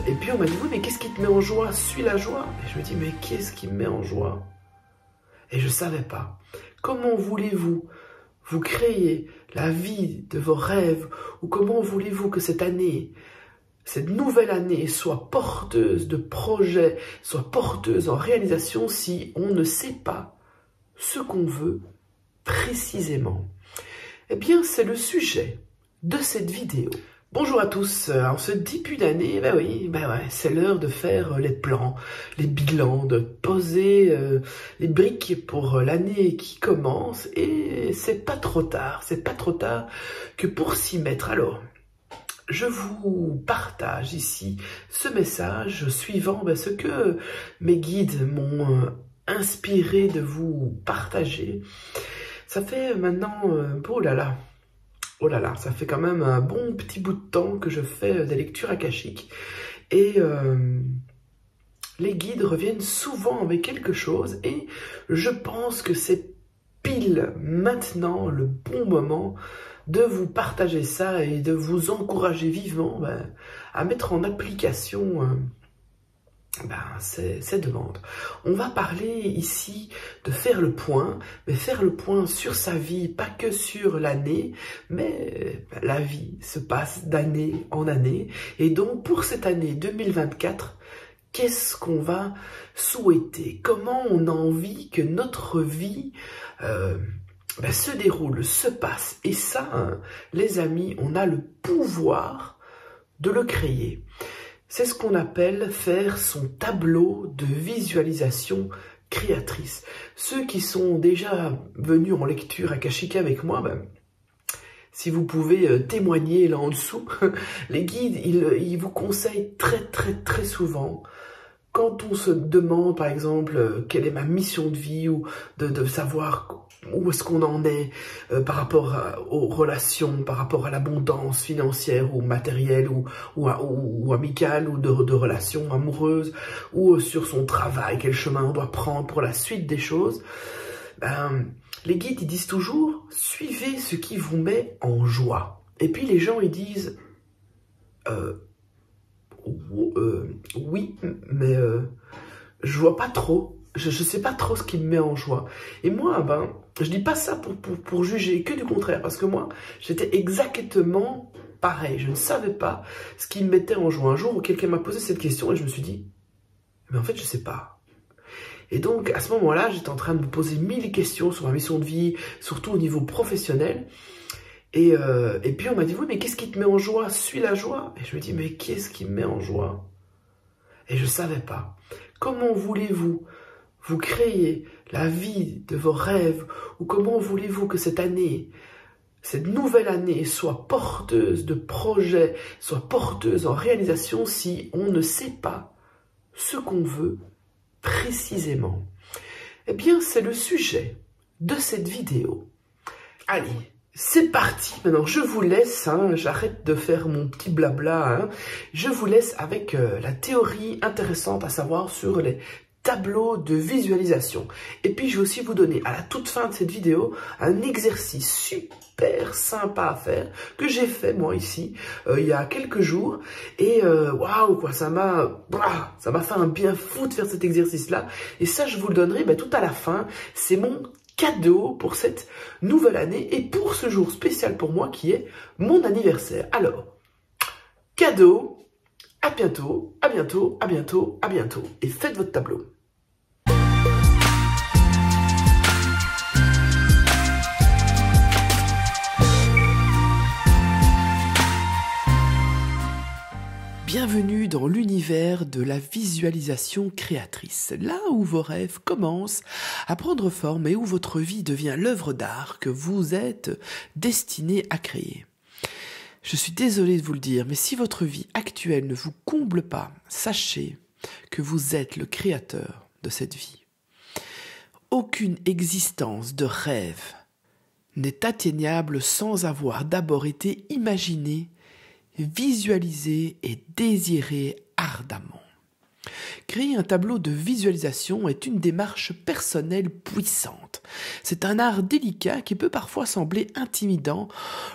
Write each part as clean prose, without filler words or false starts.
Et puis on m'a dit, oui, mais qu'est-ce qui te met en joie? Suis la joie. Et je me dis, mais qu'est-ce qui me met en joie? Et je ne savais pas. Comment voulez-vous vous créer la vie de vos rêves? Ou comment voulez-vous que cette année, cette nouvelle année, soit porteuse de projets, soit porteuse en réalisation si on ne sait pas ce qu'on veut précisément? Eh bien, c'est le sujet de cette vidéo. Bonjour à tous, en ce début d'année, c'est l'heure de faire les plans, les bilans, de poser les briques pour l'année qui commence, et c'est pas trop tard que pour s'y mettre. Alors, je vous partage ici ce message suivant ce que mes guides m'ont inspiré de vous partager. Ça fait maintenant, oh là là, ça fait quand même un bon petit bout de temps que je fais des lectures akashiques. Et les guides reviennent souvent avec quelque chose. Et je pense que c'est pile maintenant le bon moment de vous partager ça et de vous encourager vivement à mettre en application ces demandes. On va parler ici de faire le point, mais faire le point sur sa vie, pas que sur l'année, mais la vie se passe d'année en année. Et donc pour cette année 2024, qu'est-ce qu'on va souhaiter? Comment on a envie que notre vie se déroule, se passe? Et ça, les amis, on a le pouvoir de le créer. C'est ce qu'on appelle faire son tableau de visualisation créatrice. Ceux qui sont déjà venus en lecture akashique avec moi, si vous pouvez témoigner là en dessous, les guides, ils vous conseillent très souvent, quand on se demande par exemple quelle est ma mission de vie, ou de savoir où est-ce qu'on en est par rapport aux relations, par rapport à l'abondance financière ou matérielle ou amicale, ou de relations amoureuses, ou sur son travail, quel chemin on doit prendre pour la suite des choses. Les guides, ils disent toujours, suivez ce qui vous met en joie. Et puis les gens, ils disent, oui, mais je vois pas trop. Je sais pas trop ce qui me met en joie. Et moi, je dis pas ça pour juger, que du contraire. Parce que moi, j'étais exactement pareil. Je ne savais pas ce qui me mettait en joie. Un jour où quelqu'un m'a posé cette question et je me suis dit, mais en fait, je sais pas. Et donc, à ce moment-là, j'étais en train de me poser 1000 questions sur ma mission de vie, surtout au niveau professionnel. Et puis on m'a dit, oui, mais qu'est-ce qui te met en joie? Suis la joie. Et je me dis, mais qu'est-ce qui me met en joie? Et je savais pas. Comment voulez-vous vous créer la vie de vos rêves? Ou comment voulez-vous que cette année, cette nouvelle année, soit porteuse de projets, soit porteuse en réalisation si on ne sait pas ce qu'on veut précisément? Eh bien, c'est le sujet de cette vidéo. Allez, c'est parti. Maintenant, je vous laisse, j'arrête de faire mon petit blabla, je vous laisse avec la théorie intéressante à savoir sur les tableaux de visualisation. Et puis, je vais aussi vous donner à la toute fin de cette vidéo un exercice super sympa à faire que j'ai fait moi ici il y a quelques jours. Et waouh, quoi, ça m'a fait un bien fou de faire cet exercice-là. Et ça, je vous le donnerai tout à la fin. C'est mon cadeau pour cette nouvelle année et pour ce jour spécial pour moi qui est mon anniversaire. Alors, cadeau, à bientôt, à bientôt, à bientôt, à bientôt. Et faites votre tableau. Bienvenue dans l'univers de la visualisation créatrice, là où vos rêves commencent à prendre forme et où votre vie devient l'œuvre d'art que vous êtes destiné à créer. Je suis désolé de vous le dire, mais si votre vie actuelle ne vous comble pas, sachez que vous êtes le créateur de cette vie. Aucune existence de rêve n'est atteignable sans avoir d'abord été imaginée, visualisée et désirée ardemment. Créer un tableau de visualisation est une démarche personnelle puissante. C'est un art délicat qui peut parfois sembler intimidant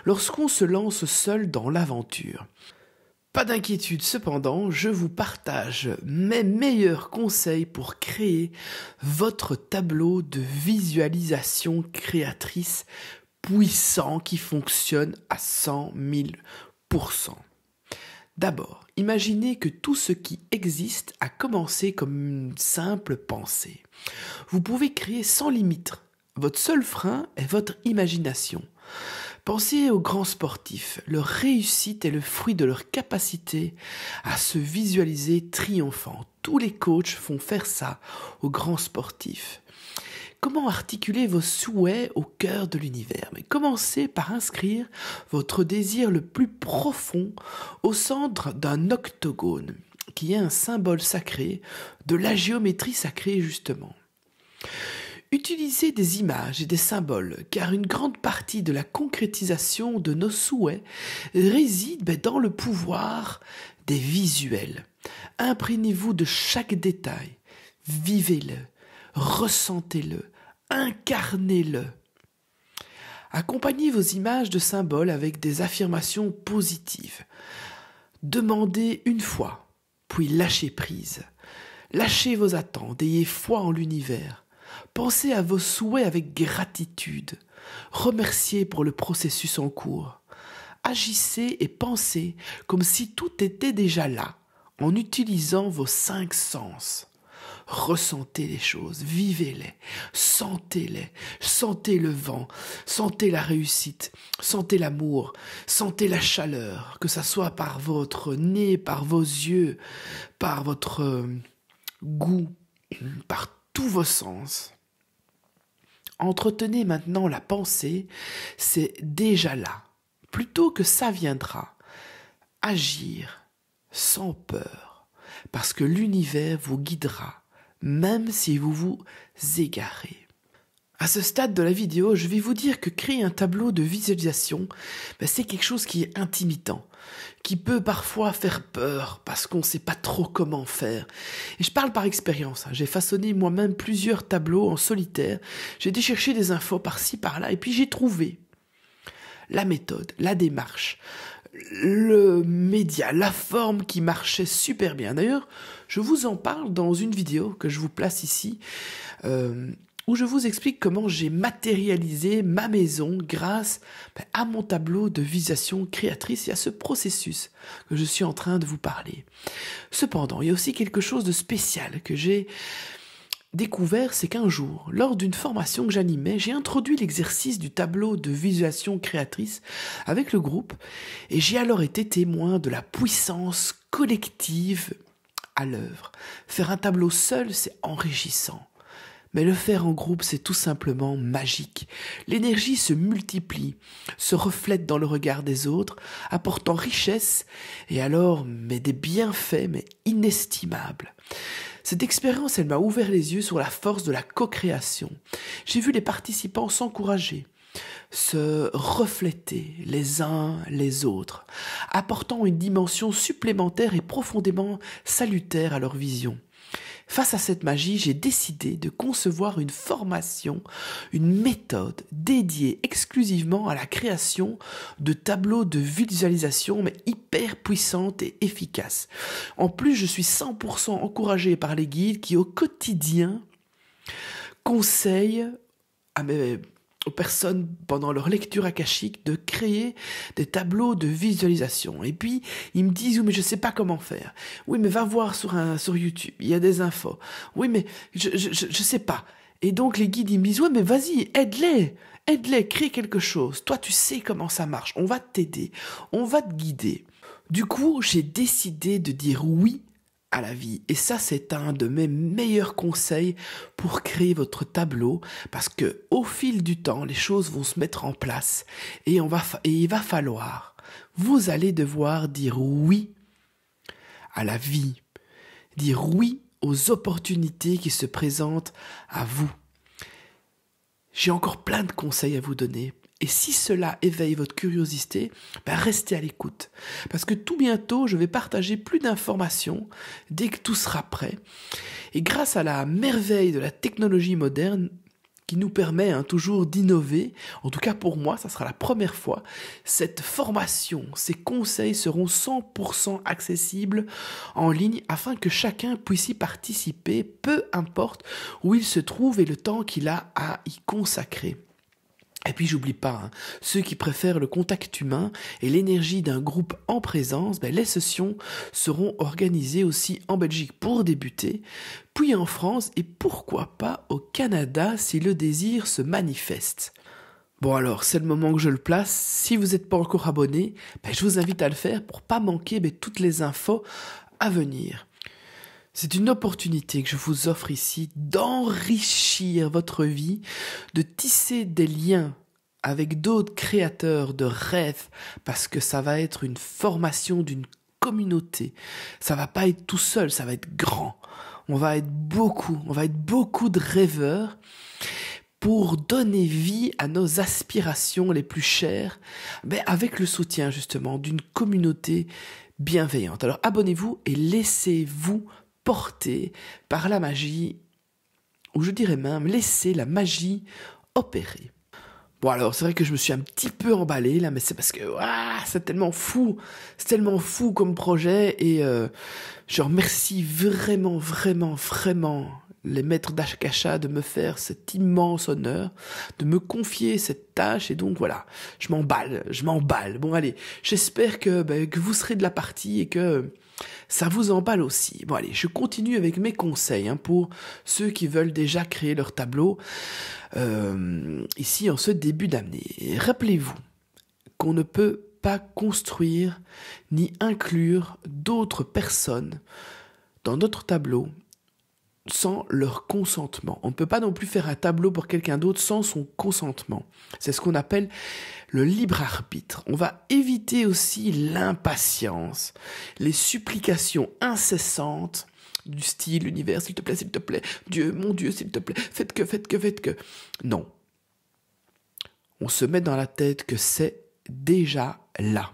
lorsqu'on se lance seul dans l'aventure. Pas d'inquiétude cependant, je vous partage mes meilleurs conseils pour créer votre tableau de visualisation créatrice puissant qui fonctionne à 100 000%. D'abord, imaginez que tout ce qui existe a commencé comme une simple pensée. Vous pouvez créer sans limite. Votre seul frein est votre imagination. Pensez aux grands sportifs. Leur réussite est le fruit de leur capacité à se visualiser triomphant. Tous les coachs font faire ça aux grands sportifs. Comment articuler vos souhaits au cœur de l'univers? Mais commencez par inscrire votre désir le plus profond au centre d'un octogone, qui est un symbole sacré, de la géométrie sacrée justement. Utilisez des images et des symboles, car une grande partie de la concrétisation de nos souhaits réside dans le pouvoir des visuels. Imprégnez-vous de chaque détail, vivez-le, ressentez-le, incarnez-le. Accompagnez vos images de symboles avec des affirmations positives. Demandez une fois, puis lâchez prise. Lâchez vos attentes, ayez foi en l'univers. Pensez à vos souhaits avec gratitude. Remerciez pour le processus en cours. Agissez et pensez comme si tout était déjà là, en utilisant vos 5 sens. Ressentez les choses, vivez-les, sentez-les, sentez le vent, sentez la réussite, sentez l'amour, sentez la chaleur, que ça soit par votre nez, par vos yeux, par votre goût, par tous vos sens. Entretenez maintenant la pensée, c'est déjà là, plutôt que ça viendra. Agir sans peur, parce que l'univers vous guidera, même si vous vous égarez. À ce stade de la vidéo, je vais vous dire que créer un tableau de visualisation, c'est quelque chose qui est intimidant, qui peut parfois faire peur parce qu'on ne sait pas trop comment faire. Et je parle par expérience, j'ai façonné moi-même plusieurs tableaux en solitaire, j'ai été chercher des infos par-ci, par-là, et puis j'ai trouvé la méthode, la démarche, le média, la forme qui marchait super bien. D'ailleurs, je vous en parle dans une vidéo que je vous place ici, où je vous explique comment j'ai matérialisé ma maison grâce à mon tableau de visualisation créatrice et à ce processus que je suis en train de vous parler. Cependant, il y a aussi quelque chose de spécial que j'ai découvert, c'est qu'un jour, lors d'une formation que j'animais, j'ai introduit l'exercice du tableau de visualisation créatrice avec le groupe et j'ai alors été témoin de la puissance collective à l'œuvre. Faire un tableau seul, c'est enrichissant. Mais le faire en groupe, c'est tout simplement magique. L'énergie se multiplie, se reflète dans le regard des autres, apportant richesse et alors des bienfaits inestimables. Cette expérience, elle m'a ouvert les yeux sur la force de la co-création. J'ai vu les participants s'encourager, se refléter les uns les autres, apportant une dimension supplémentaire et profondément salutaire à leur vision. Face à cette magie, j'ai décidé de concevoir une formation, une méthode dédiée exclusivement à la création de tableaux de visualisation, hyper puissantes et efficaces. En plus, je suis 100% encouragé par les guides qui, au quotidien, conseillent aux personnes, pendant leur lecture akashique, de créer des tableaux de visualisation. Et puis, ils me disent, oui, mais je sais pas comment faire. Oui, mais va voir sur YouTube, il y a des infos. Oui, mais je sais pas. Et donc, les guides, ils me disent, oui, mais vas-y, aide-les, crée quelque chose. Toi, tu sais comment ça marche. On va t'aider. On va te guider. Du coup, j'ai décidé de dire oui à la vie. Et ça, c'est un de mes meilleurs conseils pour créer votre tableau, parce que au fil du temps, les choses vont se mettre en place et il va falloir, vous allez devoir dire oui à la vie, dire oui aux opportunités qui se présentent à vous. J'ai encore plein de conseils à vous donner. Et si cela éveille votre curiosité, restez à l'écoute. Parce que tout bientôt, je vais partager plus d'informations dès que tout sera prêt. Et grâce à la merveille de la technologie moderne, qui nous permet toujours d'innover, en tout cas pour moi, ça sera la première fois, cette formation, ces conseils seront 100% accessibles en ligne afin que chacun puisse y participer, peu importe où il se trouve et le temps qu'il a à y consacrer. Et puis j'oublie pas, ceux qui préfèrent le contact humain et l'énergie d'un groupe en présence, les sessions seront organisées aussi en Belgique pour débuter, puis en France et pourquoi pas au Canada si le désir se manifeste. Bon alors, c'est le moment que je le place. Si vous n'êtes pas encore abonné, je vous invite à le faire pour pas manquer toutes les infos à venir. C'est une opportunité que je vous offre ici d'enrichir votre vie, de tisser des liens avec d'autres créateurs de rêves, parce que ça va être une formation d'une communauté. Ça va pas être tout seul, ça va être grand. On va être beaucoup de rêveurs pour donner vie à nos aspirations les plus chères, avec le soutien justement d'une communauté bienveillante. Alors abonnez-vous et laissez-vous porté par la magie, ou je dirais même, laissez la magie opérer. Bon alors, c'est vrai que je me suis un petit peu emballé là, mais c'est parce que c'est tellement fou comme projet, et je remercie vraiment les maîtres d'Akasha de me faire cet immense honneur, de me confier cette tâche, et donc voilà, je m'emballe. Bon allez, j'espère que vous serez de la partie et que ça vous emballe aussi. Bon allez, je continue avec mes conseils pour ceux qui veulent déjà créer leur tableau ici en ce début d'année. Rappelez-vous qu'on ne peut pas construire ni inclure d'autres personnes dans notre tableau sans leur consentement. On ne peut pas non plus faire un tableau pour quelqu'un d'autre sans son consentement. C'est ce qu'on appelle le libre arbitre. On va éviter aussi l'impatience, les supplications incessantes du style « Univers, s'il te plaît, Dieu, mon Dieu, s'il te plaît, faites que. » Non. On se met dans la tête que c'est déjà là.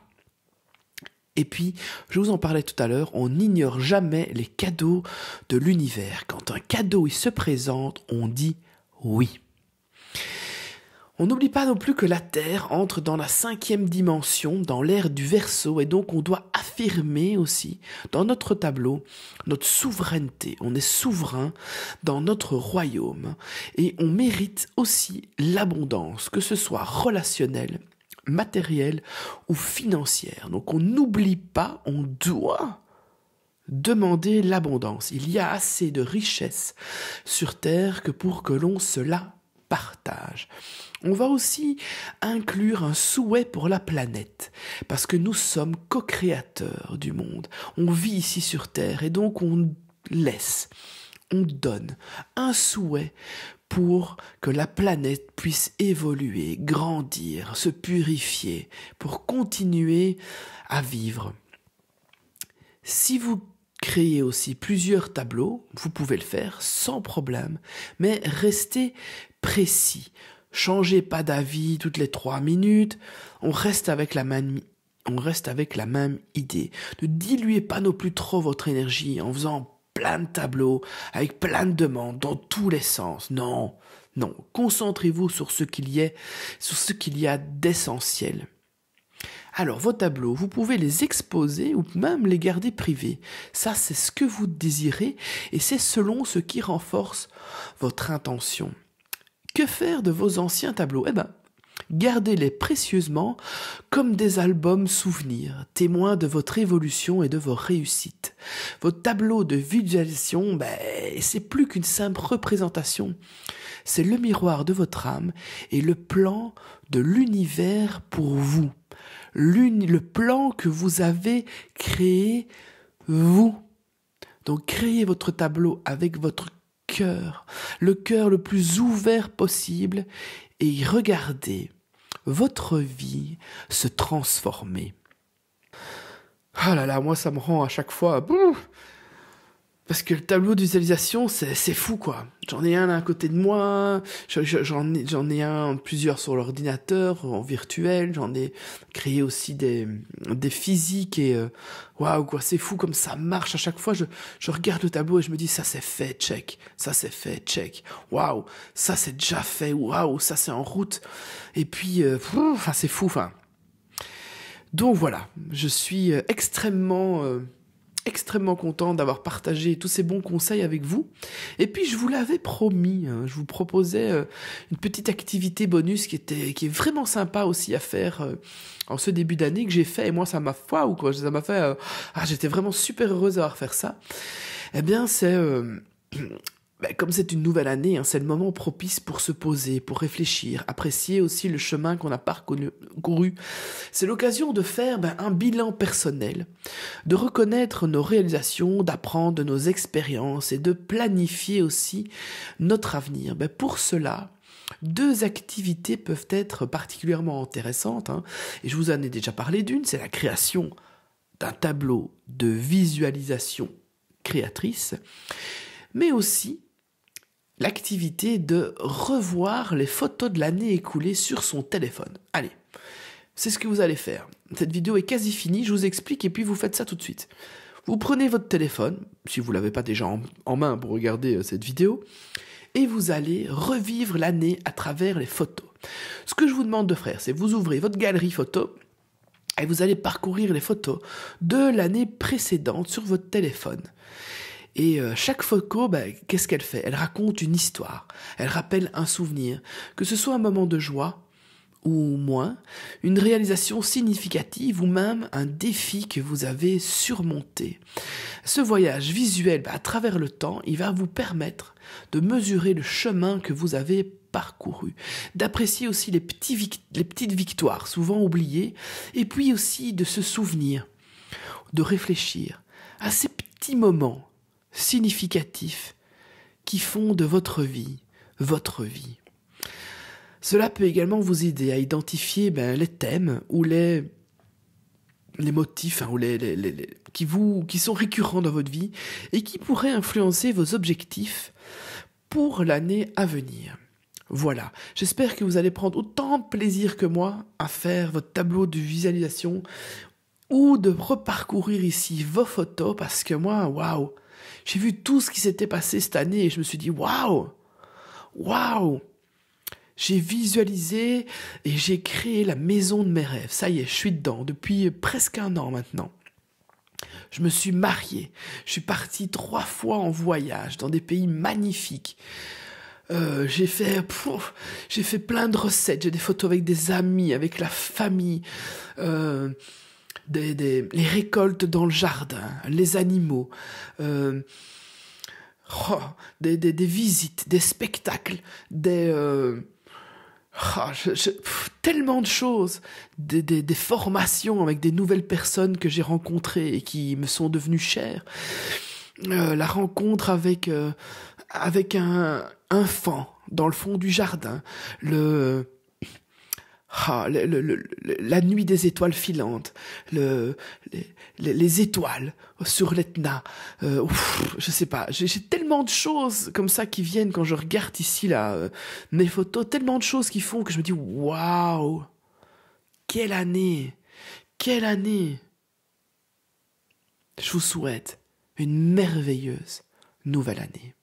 Et puis, je vous en parlais tout à l'heure, on n'ignore jamais les cadeaux de l'univers. Quand un cadeau il se présente, on dit oui. On n'oublie pas non plus que la Terre entre dans la 5e dimension, dans l'ère du Verseau, et donc on doit affirmer aussi dans notre tableau notre souveraineté. On est souverain dans notre royaume et on mérite aussi l'abondance, que ce soit relationnelle, matérielle ou financière. Donc on n'oublie pas, on doit demander l'abondance. Il y a assez de richesses sur Terre que pour que l'on se la partage. On va aussi inclure un souhait pour la planète, parce que nous sommes co-créateurs du monde. On vit ici sur Terre et donc on laisse, on donne un souhait pour que la planète puisse évoluer, grandir, se purifier, pour continuer à vivre. Si vous créez aussi plusieurs tableaux, vous pouvez le faire sans problème, mais restez précis. Changez pas d'avis toutes les 3 minutes, on reste avec la même idée. Ne diluez pas non plus trop votre énergie en faisant plein de tableaux, avec plein de demandes dans tous les sens. Non, concentrez-vous sur ce qu'il y a d'essentiel. Alors, vos tableaux, vous pouvez les exposer ou même les garder privés. Ça, c'est ce que vous désirez et c'est selon ce qui renforce votre intention. Que faire de vos anciens tableaux ? Gardez-les précieusement comme des albums souvenirs, témoins de votre évolution et de vos réussites. Votre tableau de visualisation, c'est plus qu'une simple représentation. C'est le miroir de votre âme et le plan de l'univers pour vous. Le plan que vous avez créé, vous. Donc créez votre tableau avec votre cœur, le cœur le plus ouvert possible, et regardez votre vie se transformer. Ah là là, moi ça me rend à chaque fois... Parce que le tableau de visualisation, c'est fou, quoi. J'en ai un à côté de moi, j'en ai un, plusieurs sur l'ordinateur, en virtuel, j'en ai créé aussi des physiques et waouh, quoi, c'est fou comme ça marche. À chaque fois, je regarde le tableau et je me dis, ça c'est fait, check, ça c'est fait, check, waouh, ça c'est déjà fait, waouh, ça c'est en route. Et puis, enfin, c'est fou, enfin. Donc voilà, je suis extrêmement content d'avoir partagé tous ces bons conseils avec vous. Et puis je vous l'avais promis, hein, je vous proposais une petite activité bonus qui est vraiment sympa aussi à faire en ce début d'année que j'ai fait. Et moi ça m'a fait, j'étais vraiment super heureuse d'avoir fait ça. Eh bien c'est comme c'est une nouvelle année, hein, c'est le moment propice pour se poser, pour réfléchir, apprécier aussi le chemin qu'on a parcouru. C'est l'occasion de faire un bilan personnel, de reconnaître nos réalisations, d'apprendre de nos expériences et de planifier aussi notre avenir. Pour cela, 2 activités peuvent être particulièrement intéressantes, hein, et je vous en ai déjà parlé d'une, c'est la création d'un tableau de visualisation créatrice, mais aussi l'activité de revoir les photos de l'année écoulée sur son téléphone. Allez, c'est ce que vous allez faire. Cette vidéo est quasi finie, je vous explique et puis vous faites ça tout de suite. Vous prenez votre téléphone, si vous ne l'avez pas déjà en main pour regarder cette vidéo, et vous allez revivre l'année à travers les photos. Ce que je vous demande de faire, c'est vous ouvrez votre galerie photo et vous allez parcourir les photos de l'année précédente sur votre téléphone. Et chaque photo, qu'est-ce qu'elle fait? Elle raconte une histoire, elle rappelle un souvenir, que ce soit un moment de joie ou moins, une réalisation significative ou même un défi que vous avez surmonté. Ce voyage visuel à travers le temps, il va vous permettre de mesurer le chemin que vous avez parcouru, d'apprécier aussi les petites victoires souvent oubliées, et puis aussi de se souvenir, de réfléchir à ces petits moments significatifs qui font de votre vie. Cela peut également vous aider à identifier les thèmes ou les motifs ou qui sont récurrents dans votre vie et qui pourraient influencer vos objectifs pour l'année à venir. Voilà, j'espère que vous allez prendre autant de plaisir que moi à faire votre tableau de visualisation ou de reparcourir ici vos photos parce que moi, waouh, j'ai vu tout ce qui s'était passé cette année et je me suis dit waouh, j'ai visualisé et j'ai créé la maison de mes rêves. Ça y est, je suis dedans depuis presque 1 an maintenant. Je me suis marié, je suis parti 3 fois en voyage dans des pays magnifiques. J'ai fait plein de recettes, j'ai des photos avec des amis, avec la famille, les récoltes dans le jardin, les animaux, des visites, des spectacles, tellement de choses, des formations avec des nouvelles personnes que j'ai rencontrées et qui me sont devenues chères, la rencontre avec un fan dans le fond du jardin, la nuit des étoiles filantes, les étoiles sur l'Etna, je sais pas, j'ai tellement de choses comme ça qui viennent quand je regarde ici mes photos, tellement de choses qui font que je me dis waouh, quelle année. Je vous souhaite une merveilleuse nouvelle année.